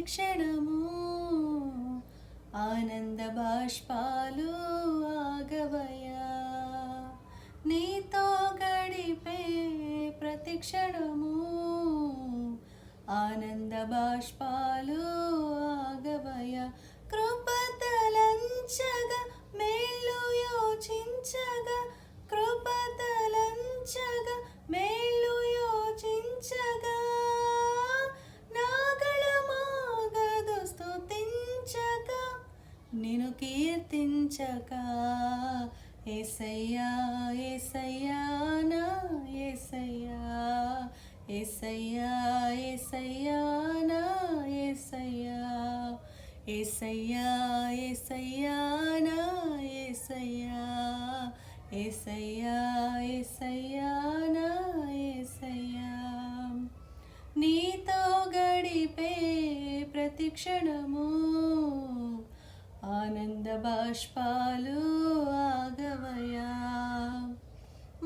క్షణము ఆనంద బాష్పాలు ఆగవయ్యా. నీతో గడిపే ప్రతి క్షణము ఆనంద బాష్పాలు ఆగవయ్యా. కృపతలంచగా మేలు యోచించగా, కృపతలంచగా మేలు యోచించగా, నాగళమాగదు స్తుతించగా, నిన్ను కీర్తించగా. యేసయ్యా యేసయ్యా నా యేసయ్యా, యేసయ్యా యేసయ్యా నా యేసయ్యా, యేసయ్యా యేసయ్యా నా యేసయ్యా, యేసయ్యా యేసయ్యా నా యేసయ్యా. నీతో గడిపే ప్రతి క్షణము ఆనంద బాష్పాలు ఆగవయ్యా.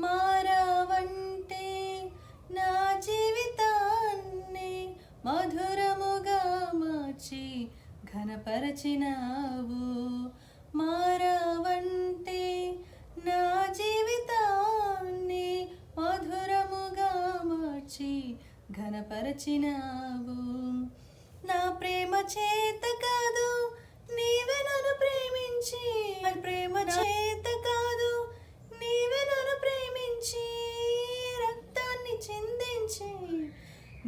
మారావంటే నా జీవితాన్ని మధురముగా మార్చి ఘనపరచినావు. మారావంటే నా జీవితాన్ని మధురముగా మార్చి ఘనపరచినావు. నా ప్రేమ చేత కాదు, నీవే నన్ను ప్రేమించి, ప్రేమ చేత కాదు, నీవే నన్ను ప్రేమించి రక్తాన్ని చిందించి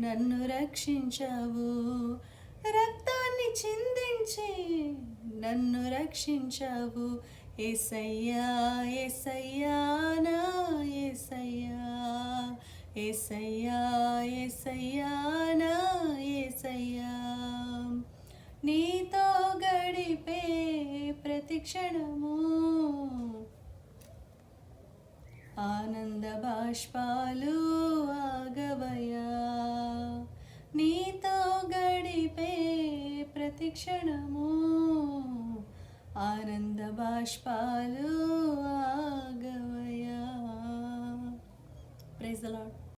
నన్ను రక్షించావు. రక్తాన్ని చిందించి నన్ను రక్షించావు. యేసయ్యా యేసయ్యా నా యేసయ్యా, యేసయ్యా యేసయ్యా నా యేసయ్యా. నీతో గడిపే ప్రతి క్షణము ఆనంద బాష్పాలు ఆగవయ్యా. నీతో గడిపే ప్రతి క్షణము ఆనంద బాష్పాలు